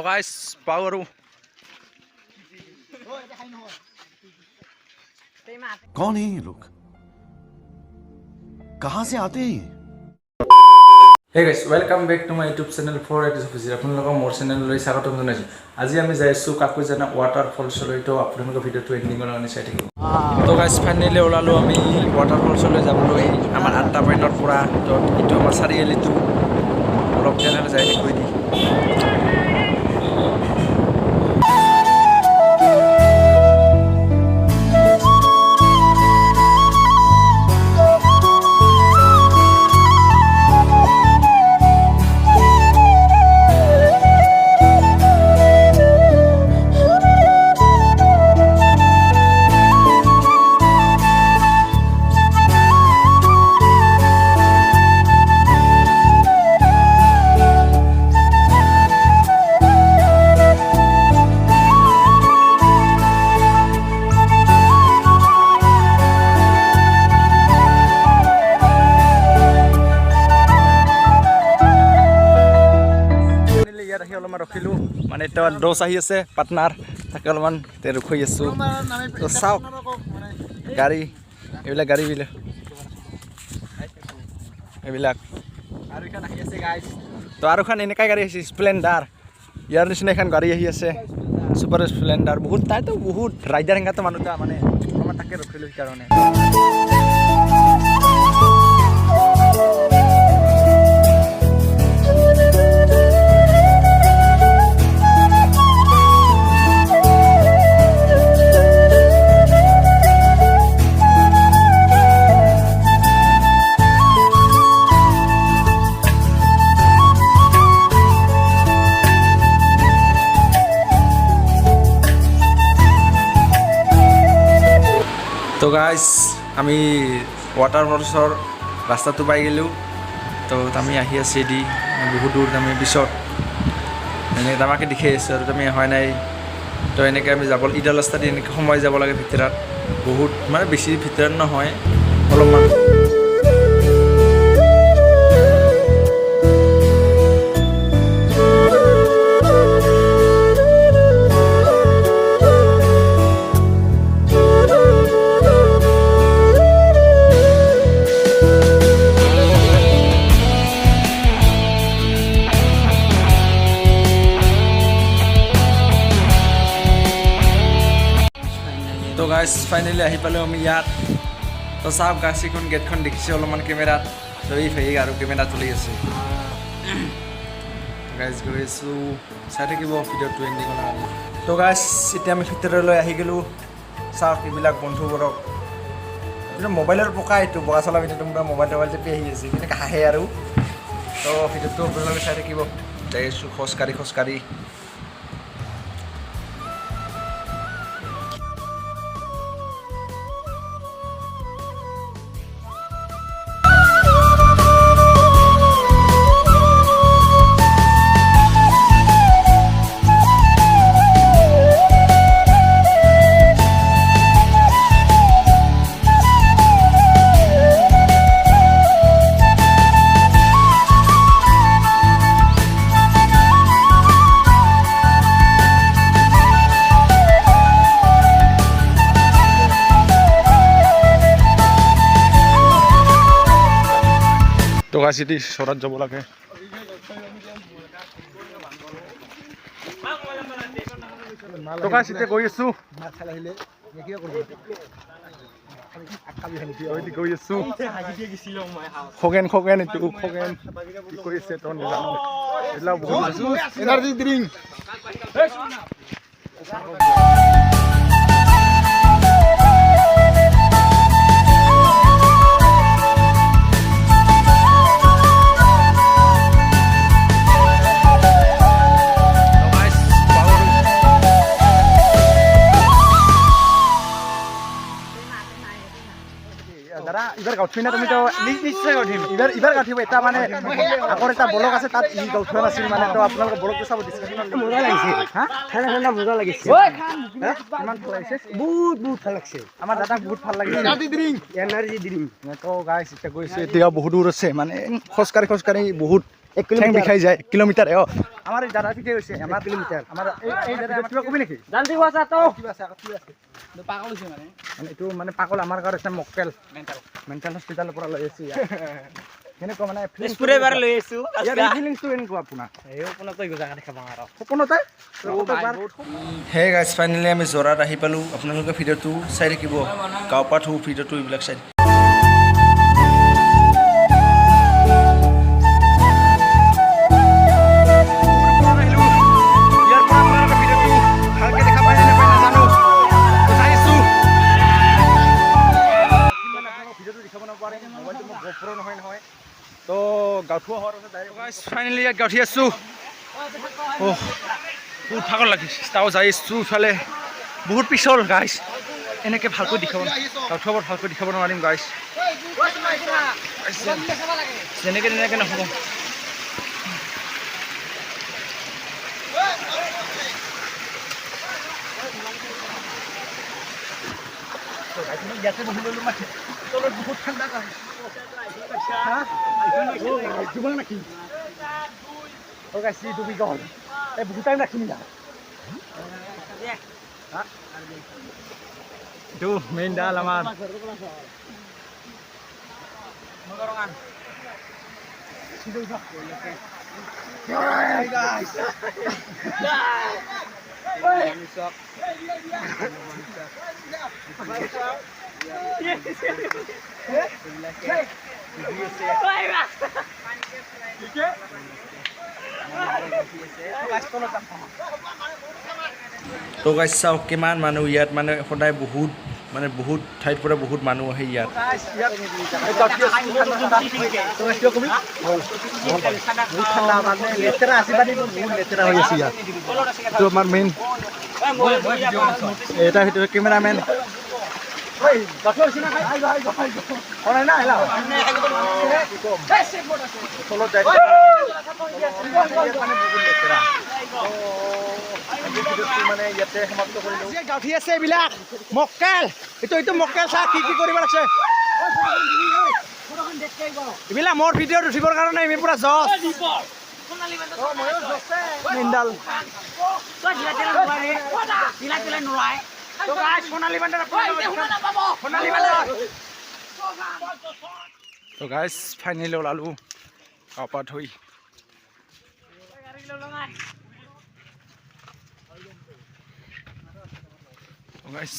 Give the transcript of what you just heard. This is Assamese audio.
गाइस पावर कौन है ये लोग कहां से आते हैं Hey guys, welcome back to my YouTube channel 4x Official. আপোনালোকক মোৰ চেনেললৈ স্বাগতম জনাইছো। আজি আমি যাই আছো কাকুজানা ৱাটাৰফলছলৈ, তো আপোনালোকৰ ভিডিঅ'টো এণ্ডিঙলৈ চাই থাকিব। তো গাইস ফাইনেলি ওলালো আমি ৱাটাৰফলছলৈ যাবলৈ আমাৰ 8টা পইণ্টৰ পৰা। তো এইটো আমাৰ চাৰিআলিটো অলপ তেনেহ'লে যাই কৈ দি অলপমান ৰখিলো, মানে এটা দোষ আহি আছে পাৰ্টনাৰ তাকে অলপমান ৰখি আছো। তো চাওক গাড়ী এইবিলাক এইবিলাক আৰু এখন আহি আছে গাইজ। তো আৰু এখন এনেকুৱা গাড়ী আহিছে স্প্লেণ্ডাৰ, ইয়াৰ নিচিনা এখন গাড়ী আহি আছে ছুপাৰ স্প্লেণ্ডাৰ। বহুত তাইতো বহুত ৰাইডাৰ হেঙাতো মানুহ এটা মানে অলপমান তাকে ৰখিলো সেইকাৰণে। তো গাইজ আমি ৱাটাৰফলছৰ ৰাস্তাটো পাই গ'লোঁ। তো আমি আহি আছোঁ দি বহুত দূৰ আমি পিছত এনেকৈ আমাকে দেখাই আছোঁ আৰু আমি হয় নাই। তো এনেকৈ আমি যাব ইডাল ৰাস্তা দি এনেকৈ সোমাই যাব লাগে ভিতৰত, বহুত মানে বেছি ভিতৰত নহয় অলপমান। তো গাইজ ফাইনেলি আহি পালোঁ আমি ইয়াত। তো চাওক গাছ এইখন গেটখন দেখিছে অলপমান কেমেৰাত, তো এই ভাই আৰু কেমেৰা তুলি আছে। গাইজ গৈ আছোঁ, চাই থাকিব ভিডিঅ'টো এণ্ডিঙলৈ। তো গাইজ এতিয়া আমি ভিতৰলৈ আহি গ'লোঁ। চাওক এইবিলাক বন্ধুবোৰক, এইটো মোবাইলৰ পকা, এইটো বগা চলা ভিডিঅ'টো মোৰ মোবাইল টিপি আহি আছে, কেনেকৈ হাঁহে আৰু। তো ভিডিঅ'টো আপোনালোকে চাই থাকিব। যাই আছোঁ খোজকাঢ়ি। তো গাছ এটি চৰত যাব লাগে। তো গাছ এতিয়া গৈ আছোঁ, গৈ আছোঁ। খগেন এইটো খগেন কি কৰি আছে তো নাজানো, এইবিলাক বহুত এনাৰ্জি ড্ৰিংক। দাদা এইবাৰ গাঁঠি না তুমি তো নিশ্চয় গাঁঠিম, এইবাৰ গাঁঠিব। এটা মানে আগৰ এটা ব্লক আছে, তাত ই গাঁঠোৱা নাছিল মানে। তো আপোনালোকে ব্লকটো চাব দিছে, মজা লাগিছে। হা ঠাণ্ডা মজা লাগিছে, ইমান ভাল লাগিছে, বহুত ভাল লাগিছে। আমাৰ দাদাক বহুত ভাল লাগিছে। Energy drink. তো গাইছ এতিয়া গৈছে, এতিয়া বহুত দূৰ আছে মানে খোজকাঢ়ি বহুত 1 কিলোমিটার দেখাই যায় 1 কিলোমিটার আমার এই দাদা পিঠে হইছে আমার কিলোমিটার আমার এই দাদা কিবা কবি নাকি জানতি কোৱা তো কিবা আছে পাগল হৈছে মানে এটো মানে পাগল আমাৰ ঘৰ আছে মক্কেল মেন্টাল হস্পিটালৰ পৰা লৈ আছি কেনেকুৱা মানে স্পুৰে বাৰ লৈ আছো ইয়াৰ ফিলিংছটো কেনেকুৱা আপোনাৰ এই আপোনাক তই জাগা দেখা পাওঁ আৰু সপোনতে হে গাইজ ফাইনেলি আমি জোৰাত আহি পালোঁ আপোনালোকে ভিডিঅ'টো চাই থাকিব গাঁও পাঠ ভিডিঅ'টো এইবিলাক চাই তো গাঁঠুৱা হোৱাৰ পাছত ফাইনেলি ইয়াত গাঁঠি আছোঁ বহুত ভাগৰ লাগিছে তাও যাই আছোঁ ইফালে বহুত পিছল গাইছ এনেকৈ ভালকৈ দেখাব গাঁঠুৱাবোৰ ভালকৈ দেখাব নোৱাৰিম গাইছ যেনেকৈ তেনেকৈ নহ'ব ইয়াতে বহি ল'লোঁ মাথে তলত বহুত ঠাণ্ডা গাইছ নাকি ডুবি গ'ল এই বহুত টাইম ৰাখিম না এইটো মেইন ডাল আমাৰ তো গাইজ চাওক কিমান মানুহ ইয়াত মানে সদায় বহুত মানে বহুত ঠাইৰ পৰা বহুত মানুহ আহে ইয়াত লেতেৰা আশীৰ্বাদ বহুত লেতেৰা হৈ আছে ইয়াত এইটো আমাৰ মেইন এটা ভিতৰত কেমেৰামেন গাঁঠি আছে এইবিলাক মক্কেল এইটো মক্কেল চা কি কৰিব লাগছে এইবিলাক মোৰ ভিডিঅ'ত উঠিবৰ কাৰণে আমি পুৰা জছ মেইনডাল তো গাইজ ফাইনেলি ওলালোঁ গা পা ধুই গাইজ